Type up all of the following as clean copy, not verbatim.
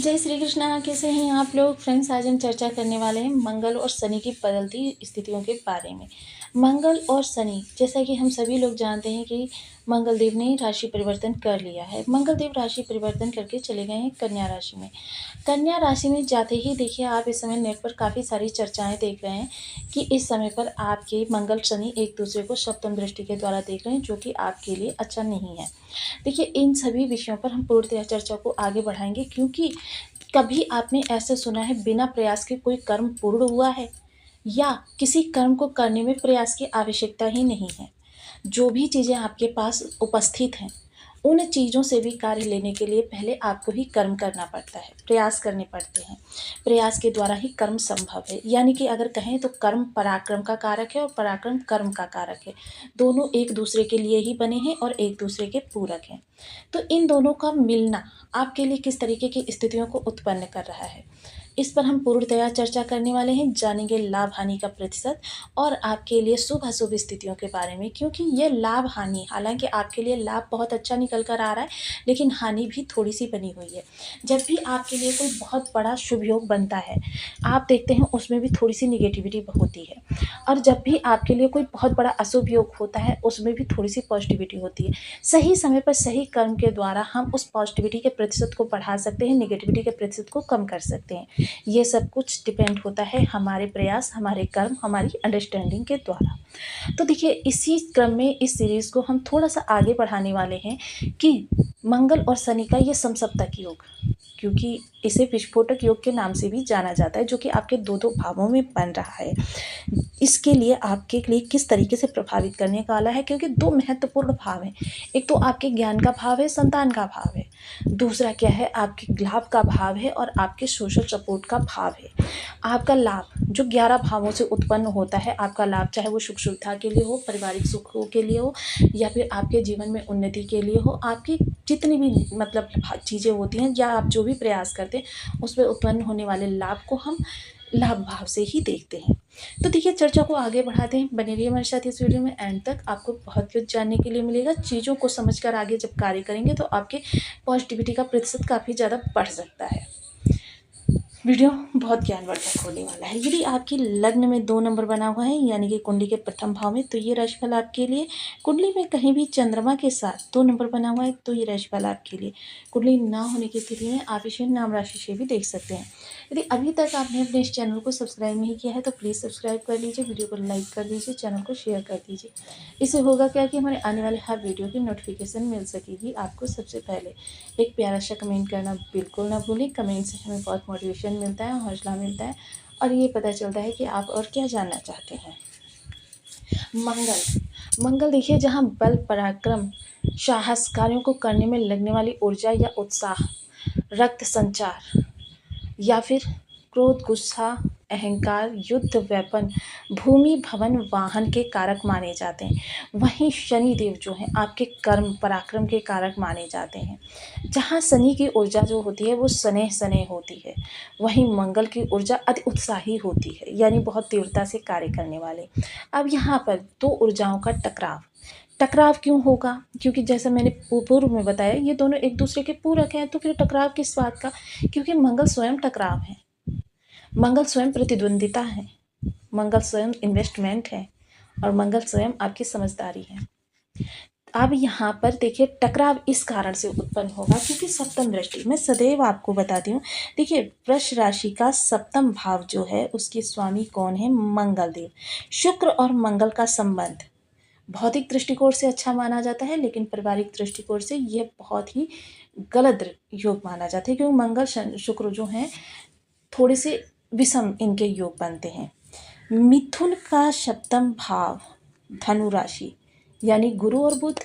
जय श्री कृष्णा। कैसे हैं आप लोग फ्रेंड्स? आज हम चर्चा करने वाले हैं मंगल और शनि की बदलती स्थितियों के बारे में। मंगल और शनि, जैसा कि हम सभी लोग जानते हैं कि मंगल देव ने राशि परिवर्तन कर लिया है। मंगल देव राशि परिवर्तन करके चले गए हैं कन्या राशि में। कन्या राशि में जाते ही देखिए, आप इस समय नेट पर काफ़ी सारी चर्चाएं देख रहे हैं कि इस समय पर आपके मंगल शनि एक दूसरे को सप्तम दृष्टि के द्वारा देख रहे हैं, जो कि आपके लिए अच्छा नहीं है। देखिए, इन सभी विषयों पर हम पूर्णतः चर्चा को आगे बढ़ाएंगे, क्योंकि कभी आपने ऐसे सुना है बिना प्रयास के कोई कर्म पूर्ण हुआ है, या किसी कर्म को करने में प्रयास की आवश्यकता ही नहीं है। जो भी चीज़ें आपके पास उपस्थित हैं, उन चीज़ों से भी कार्य लेने के लिए पहले आपको ही कर्म करना पड़ता है, प्रयास करने पड़ते हैं। प्रयास के द्वारा ही कर्म संभव है। यानी कि अगर कहें तो कर्म पराक्रम का कारक है और पराक्रम कर्म का कारक है। दोनों एक दूसरे के लिए ही बने हैं और एक दूसरे के पूरक हैं। तो इन दोनों का मिलना आपके लिए किस तरीके की स्थितियों को उत्पन्न कर रहा है, इस पर हम पूर्णतया चर्चा करने वाले हैं। जानेंगे लाभ हानि का प्रतिशत और आपके लिए शुभ अशुभ स्थितियों के बारे में, क्योंकि ये लाभ हानि, हालांकि आपके लिए लाभ बहुत अच्छा निकल कर आ रहा है, लेकिन हानि भी थोड़ी सी बनी हुई है। जब भी आपके लिए कोई बहुत बड़ा शुभ योग बनता है, आप देखते हैं उसमें भी थोड़ी सी निगेटिविटी होती है, और जब भी आपके लिए कोई बहुत बड़ा अशुभ योग होता है, उसमें भी थोड़ी सी पॉजिटिविटी होती है। सही समय पर सही कर्म के द्वारा हम उस पॉजिटिविटी के प्रतिशत को बढ़ा सकते हैं, निगेटिविटी के प्रतिशत को कम कर सकते हैं। ये सब कुछ डिपेंड होता है हमारे प्रयास, हमारे कर्म, हमारी अंडरस्टैंडिंग के द्वारा। तो देखिए, इसी क्रम में इस सीरीज़ को हम थोड़ा सा आगे बढ़ाने वाले हैं कि मंगल और शनि का ये समसप्तक योग, क्योंकि इसे विस्फोटक योग के नाम से भी जाना जाता है, जो कि आपके दो दो भावों में बन रहा है। इसके लिए आपके लिए किस तरीके से प्रभावित करने वाला है, क्योंकि दो महत्वपूर्ण भाव हैं। एक तो आपके ज्ञान का भाव है, संतान का भाव है। दूसरा क्या है, आपके लाभ का भाव है और आपके सोशल सपोर्ट का भाव है। आपका लाभ जो 11 भावों से उत्पन्न होता है, आपका लाभ चाहे वो सुख सुविधा के लिए हो, पारिवारिक सुखों के लिए हो, या फिर आपके जीवन में उन्नति के लिए हो, आपकी जितनी भी मतलब चीज़ें होती हैं, या आप जो भी प्रयास करते हैं, उसमें उत्पन्न होने वाले लाभ को हम लाभ भाव से ही देखते हैं। तो देखिए, चर्चा को आगे बढ़ाते हैं। बने रहिए हमारे साथ इस वीडियो में एंड तक। आपको बहुत कुछ जानने के लिए मिलेगा। चीज़ों को समझकर आगे जब कार्य करेंगे तो आपके पॉजिटिविटी का प्रतिशत काफ़ी ज़्यादा बढ़ सकता है। वीडियो बहुत ज्ञानवर्धक होने वाला है। यदि आपकी लग्न में 2 नंबर बना हुआ है, यानी कि कुंडली के प्रथम भाव में, तो ये राशिफल आपके लिए। कुंडली में कहीं भी चंद्रमा के साथ 2 नंबर बना हुआ है, तो ये राशिफल आपके लिए। कुंडली ना होने की स्थिति में आप इसे नाम राशि से भी देख सकते हैं। यदि अभी तक आपने अपने इस चैनल को सब्सक्राइब नहीं किया है, तो प्लीज़ सब्सक्राइब कर लीजिए, वीडियो को लाइक कर दीजिए, चैनल को शेयर कर दीजिए। इससे होगा क्या कि हमारे आने वाले हर वीडियो की नोटिफिकेशन मिल सकेगी आपको सबसे पहले। एक प्यारा सा कमेंट करना बिल्कुल ना भूलें। कमेंट से हमें बहुत मोटिवेशन मिलता है, हौसला मिलता है, और ये पता चलता है कि आप और क्या जानना चाहते हैं। मंगल देखिए, जहाँ बल, पराक्रम, साहस, कार्यों को करने में लगने वाली ऊर्जा या उत्साह, रक्त संचार, या फिर क्रोध, गुस्सा, अहंकार, युद्ध, वेपन, भूमि, भवन, वाहन के कारक माने जाते हैं। वहीं शनि देव जो हैं आपके कर्म, पराक्रम के कारक माने जाते हैं। जहाँ शनि की ऊर्जा जो होती है वो स्नेह स्नेह होती है, वहीं मंगल की ऊर्जा अति उत्साही होती है, यानी बहुत तीव्रता से कार्य करने वाले। अब यहाँ पर दो ऊर्जाओं का टकराव क्यों होगा? क्योंकि जैसा मैंने पूर्व में बताया, ये दोनों एक दूसरे के पूरक हैं, तो फिर टकराव किस बात का? क्योंकि मंगल स्वयं टकराव है, मंगल स्वयं प्रतिद्वंदिता है, मंगल स्वयं इन्वेस्टमेंट है, और मंगल स्वयं आपकी समझदारी है। अब यहाँ पर देखिए, टकराव इस कारण से उत्पन्न होगा क्योंकि सप्तम दृष्टि, मैं सदैव आपको बताती हूँ। देखिए, वृष राशि का सप्तम भाव जो है, उसके स्वामी कौन है? मंगल देव। शुक्र और मंगल का संबंध भौतिक दृष्टिकोण से अच्छा माना जाता है, लेकिन पारिवारिक दृष्टिकोण से यह बहुत ही गलत योग माना जाता है, क्योंकि मंगल शुक्र जो हैं थोड़े से विषम इनके योग बनते हैं। मिथुन का सप्तम भाव धनु राशि, यानी गुरु और बुध,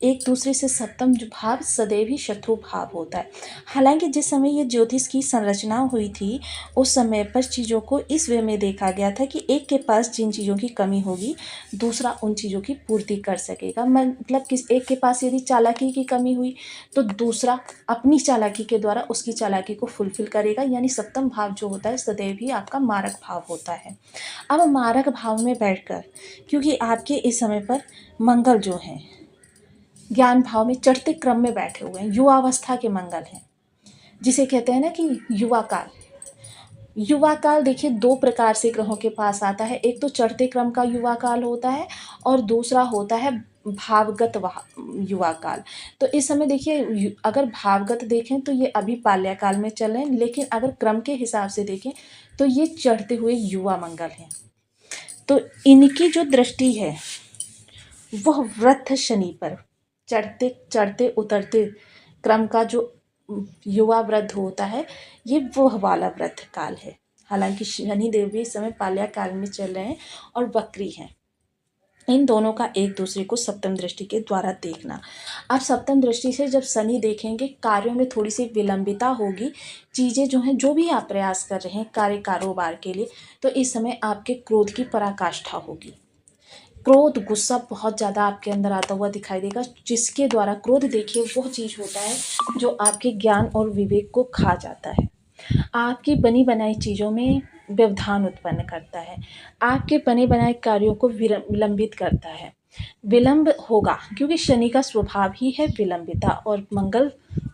एक दूसरे से सप्तम जो भाव सदैव ही शत्रु भाव होता है। हालांकि जिस समय ये ज्योतिष की संरचना हुई थी, उस समय पर चीज़ों को इस वे में देखा गया था कि एक के पास जिन चीज़ों की कमी होगी, दूसरा उन चीज़ों की पूर्ति कर सकेगा। मतलब किस एक के पास यदि चालाकी की कमी हुई, तो दूसरा अपनी चालाकी के द्वारा उसकी चालाकी को फुलफिल करेगा। यानी सप्तम भाव जो होता है सदैव ही आपका मारक भाव होता है। अब मारक भाव में बैठकर, क्योंकि आपके इस समय पर मंगल जो है ज्ञान भाव में चढ़ते क्रम में बैठे हुए हैं, युवावस्था के मंगल हैं, जिसे कहते हैं ना कि युवा काल। युवा काल देखिए 2 प्रकार से ग्रहों के पास आता है, एक तो चढ़ते क्रम का युवा काल होता है और दूसरा होता है भावगत युवा काल। तो इस समय देखिए अगर भावगत देखें तो ये अभी बाल्यकाल में चल रहे हैं, लेकिन अगर क्रम के हिसाब से देखें तो ये चढ़ते हुए युवा मंगल हैं। तो इनकी जो दृष्टि है वह वृद्ध शनि पर, चढ़ते चढ़ते उतरते क्रम का जो युवा वृद्ध होता है, ये वह वाला वृद्ध काल है। हालांकि शनि देव भी इस समय पाल्या काल में चल रहे हैं और वक्री हैं। इन दोनों का एक दूसरे को सप्तम दृष्टि के द्वारा देखना। अब सप्तम दृष्टि से जब शनि देखेंगे, कार्यों में थोड़ी सी विलंबिता होगी। चीज़ें जो हैं, जो भी आप प्रयास कर रहे हैं कार्य कारोबार के लिए, तो इस समय आपके क्रोध की पराकाष्ठा होगी। क्रोध, गुस्सा बहुत ज़्यादा आपके अंदर आता हुआ दिखाई देगा, जिसके द्वारा क्रोध देखिए वह चीज़ होता है जो आपके ज्ञान और विवेक को खा जाता है। आपकी बनी बनाई चीज़ों में व्यवधान उत्पन्न करता है, आपके बने बनाए कार्यों को विलंबित करता है। विलंब होगा क्योंकि शनि का स्वभाव ही है विलंबिता, और मंगल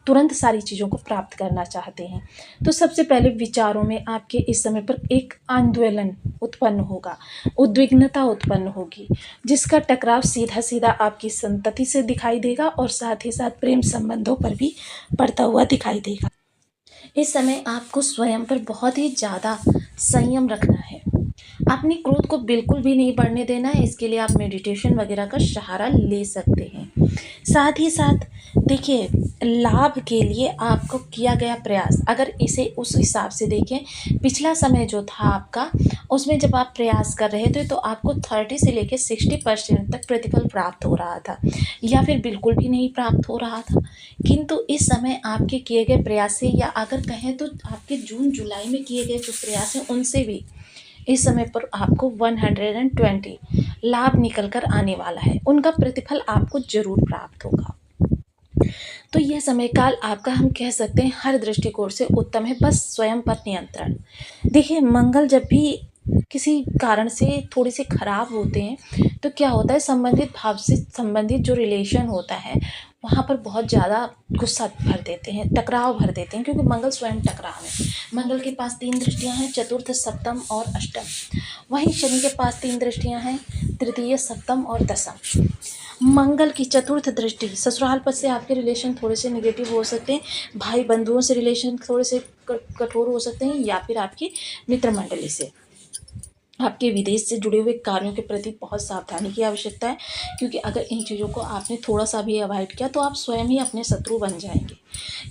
तुरंत सारी चीज़ों को प्राप्त करना चाहते हैं। तो सबसे पहले विचारों में आपके इस समय पर एक आंदोलन उत्पन्न होगा, उद्विग्नता उत्पन्न होगी, जिसका टकराव सीधा सीधा आपकी संतति से दिखाई देगा और साथ ही साथ प्रेम संबंधों पर भी पड़ता हुआ दिखाई देगा। इस समय आपको स्वयं पर बहुत ही ज़्यादा संयम रखना है, अपने क्रोध को बिल्कुल भी नहीं बढ़ने देना है। इसके लिए आप मेडिटेशन वगैरह का सहारा ले सकते हैं। साथ ही साथ देखिए, लाभ के लिए आपको किया गया प्रयास, अगर इसे उस हिसाब से देखें, पिछला समय जो था आपका, उसमें जब आप प्रयास कर रहे थे तो आपको 30 से लेकर 60% तक प्रतिफल प्राप्त हो रहा था, या फिर बिल्कुल भी नहीं प्राप्त हो रहा था। किंतु इस समय आपके किए गए प्रयास से, या अगर कहें तो आपके जून जुलाई में किए गए जो प्रयास हैं उनसे भी इस समय पर आपको 120 लाभ निकल कर आने वाला है। उनका प्रतिफल आपको जरूर प्राप्त होगा। तो यह समय काल आपका, हम कह सकते हैं, हर दृष्टिकोण से उत्तम है। बस स्वयं पर नियंत्रण। देखिए, मंगल जब भी किसी कारण से थोड़े से खराब होते हैं तो क्या होता है, संबंधित भाव से संबंधित जो रिलेशन होता है वहाँ पर बहुत ज़्यादा गुस्सा भर देते हैं, टकराव भर देते हैं, क्योंकि मंगल स्वयं टकराव है। मंगल के पास 3 दृष्टियां हैं, चतुर्थ, सप्तम और अष्टम। वहीं शनि के पास 3 दृष्टियां हैं, तृतीय, सप्तम और दसम। मंगल की चतुर्थ दृष्टि, ससुराल पद से आपके रिलेशन थोड़े से नेगेटिव हो सकते हैं, भाई बंधुओं से रिलेशन थोड़े से कठोर हो सकते हैं, या फिर आपकी मित्र मंडली से, आपके विदेश से जुड़े हुए कार्यों के प्रति बहुत सावधानी की आवश्यकता है, क्योंकि अगर इन चीज़ों को आपने थोड़ा सा भी अवॉइड किया तो आप स्वयं ही अपने शत्रु बन जाएंगे,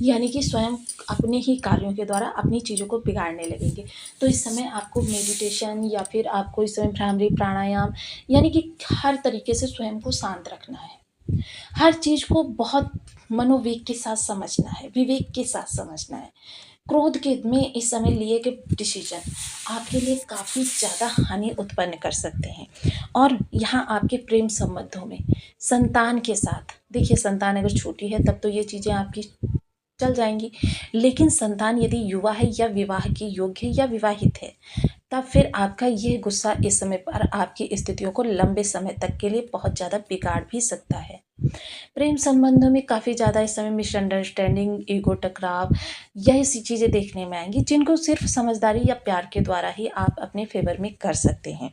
यानी कि स्वयं अपने ही कार्यों के द्वारा अपनी चीज़ों को बिगाड़ने लगेंगे। तो इस समय आपको मेडिटेशन, या फिर आपको इस समय भ्रामरी प्राणायाम, यानी कि हर तरीके से स्वयं को शांत रखना है। हर चीज़ को बहुत मनोवेग के साथ समझना है, विवेक के साथ समझना है। क्रोध के में इस समय लिए गए डिसीजन आपके लिए काफ़ी ज़्यादा हानि उत्पन्न कर सकते हैं। और यहाँ आपके प्रेम संबंधों में संतान के साथ, देखिए संतान अगर छोटी है तब तो ये चीज़ें आपकी चल जाएंगी, लेकिन संतान यदि युवा है या विवाह की योग्य है या विवाहित है, तब फिर आपका ये गुस्सा इस समय पर आपकी स्थितियों को लंबे समय तक के लिए बहुत ज़्यादा बिगाड़ भी सकता है। प्रेम संबंधों में काफ़ी ज़्यादा इस समय मिसअंडरस्टैंडिंग, ईगो टकराव, यही सी चीज़ें देखने में आएंगी, जिनको सिर्फ समझदारी या प्यार के द्वारा ही आप अपने फेवर में कर सकते हैं।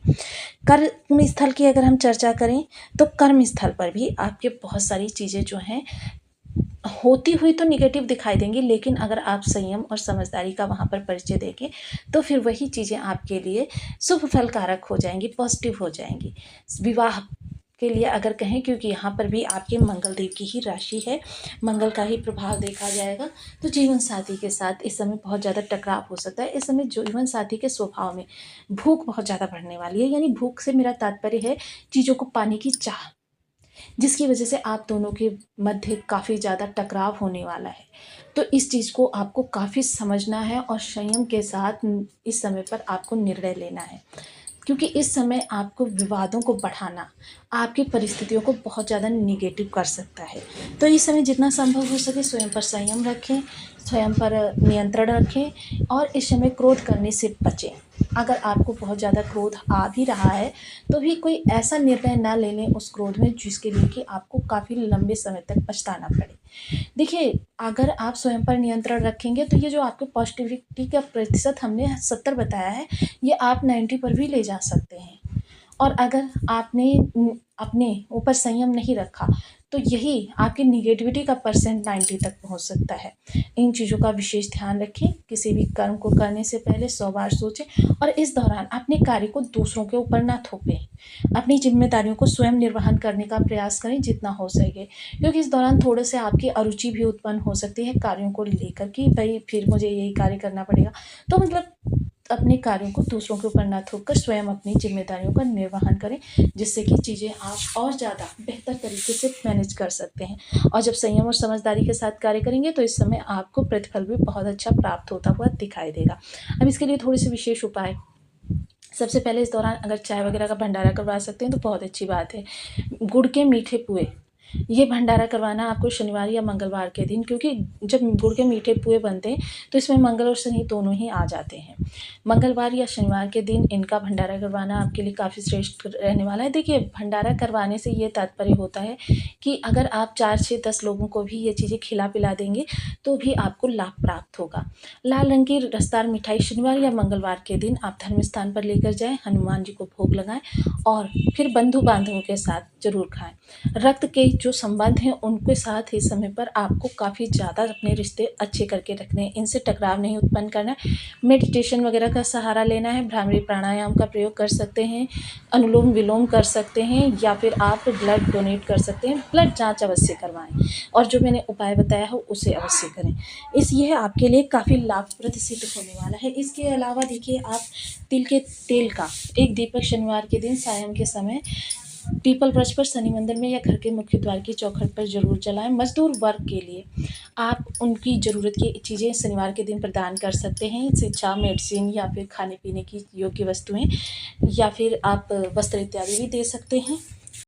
कर्म स्थल की अगर हम चर्चा करें तो कर्म स्थल पर भी आपके बहुत सारी चीज़ें जो हैं होती हुई तो निगेटिव दिखाई देंगी, लेकिन अगर आप संयम और समझदारी का वहाँ पर परिचय देंगे तो फिर वही चीज़ें आपके लिए शुभ फलकारक हो जाएंगी, पॉजिटिव हो जाएंगी। विवाह के लिए अगर कहें, क्योंकि यहाँ पर भी आपके मंगल देव की ही राशि है, मंगल का ही प्रभाव देखा जाएगा, तो जीवन साथी के साथ इस समय बहुत ज़्यादा टकराव हो सकता है। इस समय जीवन साथी के स्वभाव में भूख बहुत ज़्यादा बढ़ने वाली है, यानी भूख से मेरा तात्पर्य है चीज़ों को पाने की चाह, जिसकी वजह से आप दोनों के मध्य काफ़ी ज़्यादा टकराव होने वाला है। तो इस चीज़ को आपको काफ़ी समझना है और संयम के साथ इस समय पर आपको निर्णय लेना है, क्योंकि इस समय आपको विवादों को बढ़ाना आपकी परिस्थितियों को बहुत ज़्यादा निगेटिव कर सकता है। तो इस समय जितना संभव हो सके स्वयं पर संयम रखें, स्वयं पर नियंत्रण रखें और इस समय क्रोध करने से बचें। अगर आपको बहुत ज़्यादा क्रोध आ भी रहा है तो भी कोई ऐसा निर्णय ना ले लें उस क्रोध में जिसके लिए कि आपको काफ़ी लंबे समय तक पछताना पड़े। देखिए, अगर आप स्वयं पर नियंत्रण रखेंगे तो ये जो आपके पॉजिटिविटी का प्रतिशत हमने 70 बताया है, ये आप 90 पर भी ले जा सकते हैं। और अगर आपने अपने ऊपर संयम नहीं रखा तो यही आपकी निगेटिविटी का परसेंट 90 तक पहुंच सकता है। इन चीज़ों का विशेष ध्यान रखें। किसी भी कर्म को करने से पहले 100 बार सोचें और इस दौरान अपने कार्य को दूसरों के ऊपर ना थोपें। अपनी जिम्मेदारियों को स्वयं निर्वहन करने का प्रयास करें जितना हो सके, क्योंकि इस दौरान थोड़े से आपकी अरुचि भी उत्पन्न हो सकती है कार्यों को लेकर कि भाई फिर मुझे यही कार्य करना पड़ेगा। तो मतलब अपने कार्यों को दूसरों के ऊपर ना थोप कर स्वयं अपनी जिम्मेदारियों का निर्वहन करें, जिससे कि चीज़ें आप और ज़्यादा बेहतर तरीके से मैनेज कर सकते हैं। और जब संयम और समझदारी के साथ कार्य करेंगे तो इस समय आपको प्रतिफल भी बहुत अच्छा प्राप्त होता हुआ दिखाई देगा। अब इसके लिए थोड़े से विशेष उपाय। सबसे पहले इस दौरान अगर चाय वगैरह का भंडारा करवा सकते हैं तो बहुत अच्छी बात है। गुड़ के मीठे पुए, ये भंडारा करवाना आपको शनिवार या मंगलवार के दिन, क्योंकि जब गुड़ के मीठे पुए बनते हैं तो इसमें मंगल और शनि दोनों ही आ जाते हैं। मंगलवार या शनिवार के दिन इनका भंडारा करवाना आपके लिए काफ़ी श्रेष्ठ रहने वाला है। देखिए, भंडारा करवाने से ये तात्पर्य होता है कि अगर आप 4, 6, 10 लोगों को भी ये चीज़ें खिला पिला देंगे तो भी आपको लाभ प्राप्त होगा। लाल रंग की रसदार मिठाई शनिवार या मंगलवार के दिन आप धर्म स्थान पर लेकर जाएं, हनुमान जी को भोग लगाएं और फिर बंधु बांधवों के साथ जरूर खाएं। रक्त के जो संबंध हैं उनके साथ इस समय पर आपको काफ़ी ज़्यादा अपने रिश्ते अच्छे करके रखने हैं, इनसे टकराव नहीं उत्पन्न करना है। मेडिटेशन वगैरह का सहारा लेना है, भ्रामरी प्राणायाम का प्रयोग कर सकते हैं, अनुलोम विलोम कर सकते हैं या फिर आप ब्लड डोनेट कर सकते हैं। ब्लड जांच अवश्य करवाएं और जो मैंने उपाय बताया हो उसे अवश्य करें। यह आपके लिए काफ़ी लाभप्रद सिद्ध होने वाला है। इसके अलावा देखिए, आप तिल के तेल का एक दीपक शनिवार के दिन सायं के समय पीपल वृक्ष पर, शनि मंदिर में या घर के मुख्य द्वार की चौखट पर जरूर जलाएं। मजदूर वर्ग के लिए आप उनकी ज़रूरत की चीज़ें शनिवार के दिन प्रदान कर सकते हैं, शिक्षा, मेडिसिन या फिर खाने पीने की योग्य वस्तुएं, या फिर आप वस्त्र इत्यादि भी दे सकते हैं।